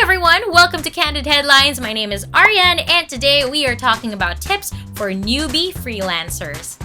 everyone, welcome to Candid Headlines. My name is Ariane and today we are talking about tips for newbie freelancers.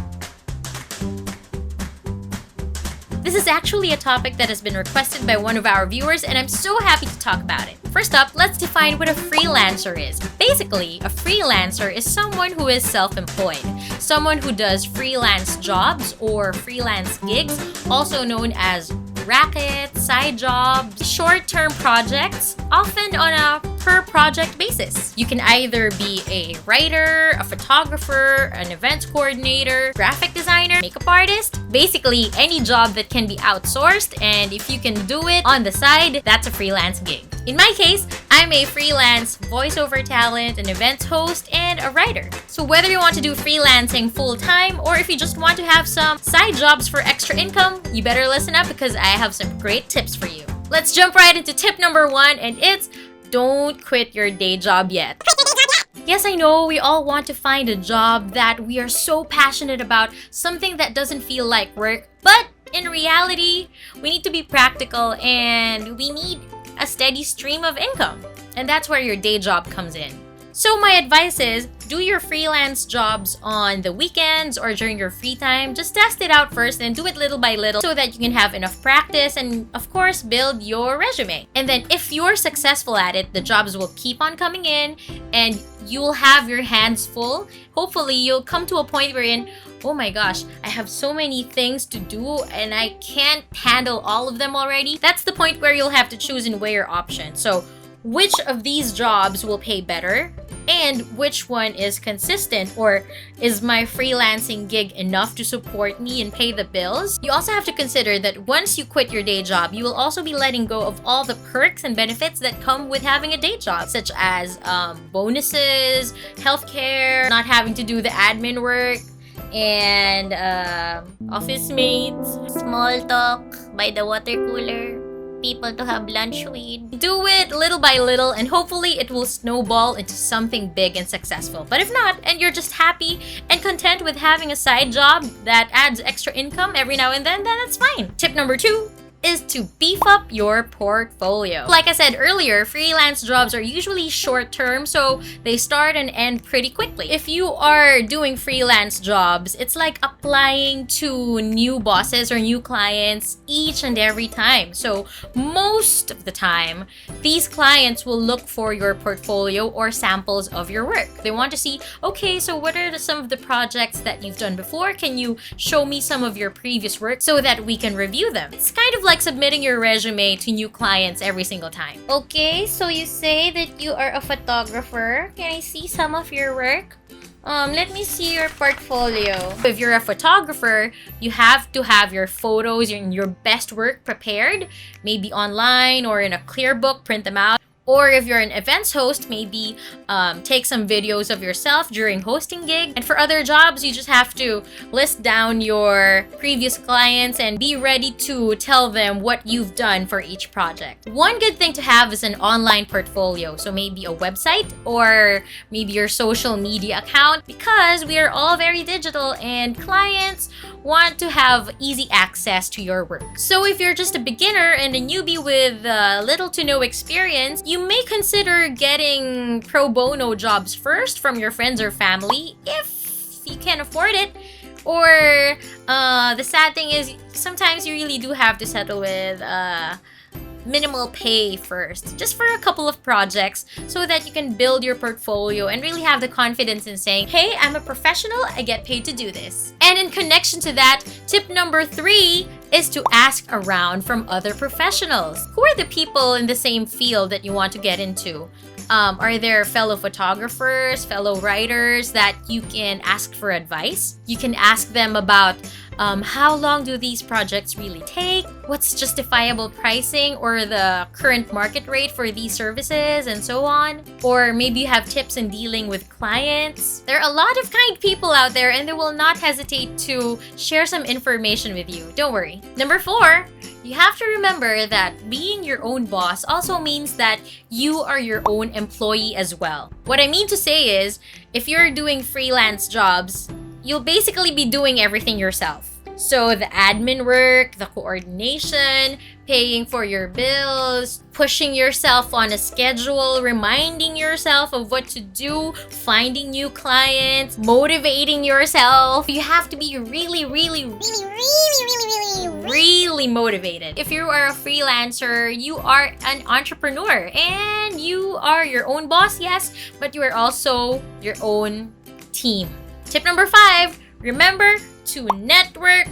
This is actually a topic that has been requested by one of our viewers and I'm so happy to talk about it. First up, let's define what a freelancer is. Basically, a freelancer is someone who is self-employed, someone who does freelance jobs or freelance gigs, also known as rackets, side jobs, short-term projects, often on a per-project basis. You can either be a writer, a photographer, an events coordinator, graphic designer, makeup artist, basically any job that can be outsourced, and if you can do it on the side, that's a freelance gig. In my case, I'm a freelance voiceover talent, an events host, and a writer. So whether you want to do freelancing full-time or if you just want to have some side jobs for extra income, you better listen up because I have some great tips for you. Let's jump right into tip number 1, and it's don't quit your day job yet. Yes, I know we all want to find a job that we are so passionate about, something that doesn't feel like work, but in reality, we need to be practical and we need a steady stream of income. And that's where your day job comes in. So my advice is, do your freelance jobs on the weekends or during your free time. Just test it out first and do it little by little so that you can have enough practice and, of course, build your resume. And then if you're successful at it, the jobs will keep on coming in and you'll have your hands full. Hopefully, you'll come to a point wherein, oh my gosh, I have so many things to do and I can't handle all of them already. That's the point where you'll have to choose and weigh your options. So which of these jobs will pay better and which one is consistent, or is my freelancing gig enough to support me and pay the bills? You also have to consider that once you quit your day job, you will also be letting go of all the perks and benefits that come with having a day job, such as bonuses, healthcare, not having to do the admin work, and office mates, small talk by the water cooler, people to have lunch with. Do it little by little and hopefully it will snowball into something big and successful. But if not, and you're just happy and content with having a side job that adds extra income every now and then that's fine. Tip number 2 is to beef up your portfolio. Like I said earlier, freelance jobs are usually short-term, so they start and end pretty quickly. If you are doing freelance jobs, it's like applying to new bosses or new clients each and every time. So most of the time, these clients will look for your portfolio or samples of your work. They want to see, okay, so what are some of the projects that you've done before? Can you show me some of your previous work so that we can review them? It's kind of like submitting your resume to new clients every single time. Okay, so you say that you are a photographer. Can I see some of your work? Let me see your portfolio. If you're a photographer, you have to have your photos and your best work prepared, maybe online or in a clear book, print them out. Or if you're an events host, maybe take some videos of yourself during hosting gig. And for other jobs, you just have to list down your previous clients and be ready to tell them what you've done for each project. One good thing to have is an online portfolio. So maybe a website or maybe your social media account, because we are all very digital and clients want to have easy access to your work. So if you're just a beginner and a newbie with little to no experience, you may consider getting pro bono jobs first from your friends or family if you can afford it. Or the sad thing is sometimes you really do have to settle with minimal pay first, just for a couple of projects so that you can build your portfolio and really have the confidence in saying, hey, I'm a professional, I get paid to do this. And in connection to that, tip number 3 is to ask around from other professionals. Who are the people in the same field that you want to get into? Are there fellow photographers, fellow writers that you can ask for advice? You can ask them about how long do these projects really take? What's justifiable pricing or the current market rate for these services and so on? Or maybe you have tips in dealing with clients. There are a lot of kind people out there and they will not hesitate to share some information with you. Don't worry. Number 4, you have to remember that being your own boss also means that you are your own employee as well. What I mean to say is, if you're doing freelance jobs, you'll basically be doing everything yourself. So the admin work, the coordination, paying for your bills, pushing yourself on a schedule, reminding yourself of what to do, finding new clients, motivating yourself. You have to be really motivated. If you are a freelancer, you are an entrepreneur and you are your own boss, yes, but you are also your own team. Tip number 5, remember to network.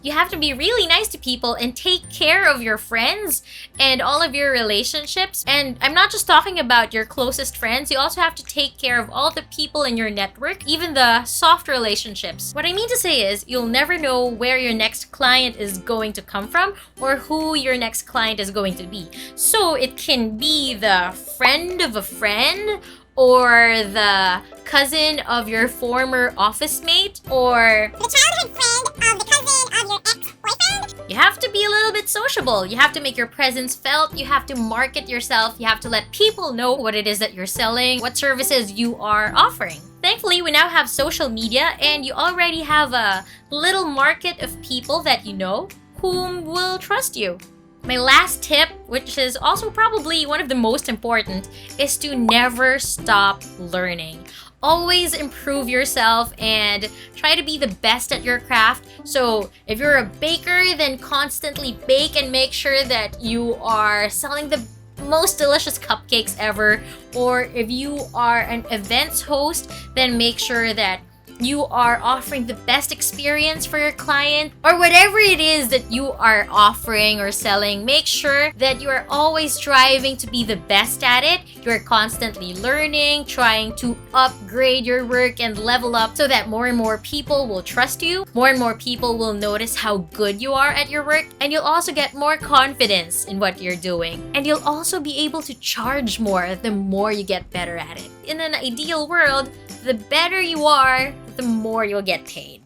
You have to be really nice to people and take care of your friends and all of your relationships. And I'm not just talking about your closest friends. You also have to take care of all the people in your network, even the soft relationships. What I mean to say is you'll never know where your next client is going to come from or who your next client is going to be. So it can be the friend of a friend, or the cousin of your former office mate, or the childhood friend of the cousin of your ex-boyfriend. You have to be a little bit sociable. You have to make your presence felt. You have to market yourself. You have to let people know what it is that you're selling, what services you are offering. Thankfully, we now have social media and you already have a little market of people that you know whom will trust you. My last tip, which is also probably one of the most important, is to never stop learning. Always improve yourself and try to be the best at your craft. So if you're a baker, then constantly bake and make sure that you are selling the most delicious cupcakes ever. Or if you are an events host, then make sure that you are offering the best experience for your client, or whatever it is that you are offering or selling. Make sure that you are always striving to be the best at it. You're constantly learning, trying to upgrade your work and level up so that more and more people will trust you. More and more people will notice how good you are at your work, and you'll also get more confidence in what you're doing. And you'll also be able to charge more the more you get better at it. In an ideal world, the better you are, the more you'll get paid.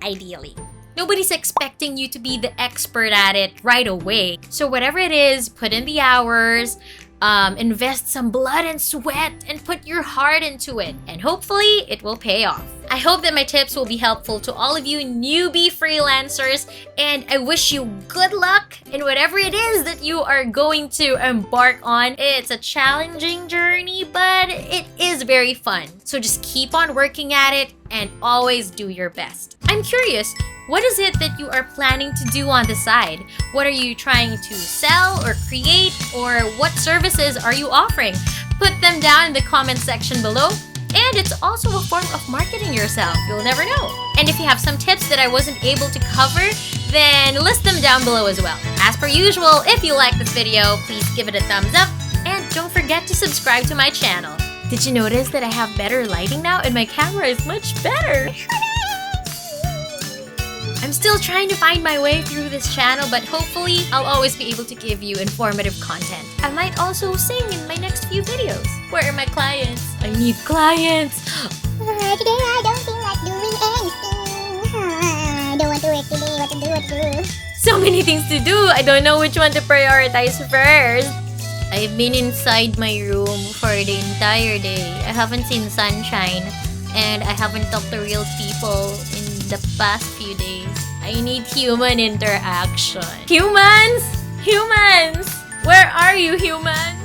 Ideally. Nobody's expecting you to be the expert at it right away. So whatever it is, put in the hours, invest some blood and sweat, and put your heart into it. And hopefully, it will pay off. I hope that my tips will be helpful to all of you newbie freelancers, and I wish you good luck in whatever it is that you are going to embark on. It's a challenging journey, but it is very fun. So just keep on working at it and always do your best. I'm curious, what is it that you are planning to do on the side? What are you trying to sell or create, or what services are you offering? Put them down in the comment section below. And it's also a form of marketing yourself. You'll never know. And if you have some tips that I wasn't able to cover, then list them down below as well. As per usual, if you like this video, please give it a thumbs up. And don't forget to subscribe to my channel. Did you notice that I have better lighting now and my camera is much better? I'm still trying to find my way through this channel, but hopefully I'll always be able to give you informative content. I might also sing in my next few videos. Where are my clients? I need clients. Today I don't feel like doing anything. I don't want to work today. What to do? So many things to do. I don't know which one to prioritize first. I've been inside my room for the entire day. I haven't seen sunshine and I haven't talked to real people in the past few days. I need human interaction. Humans! Humans! Where are you, humans?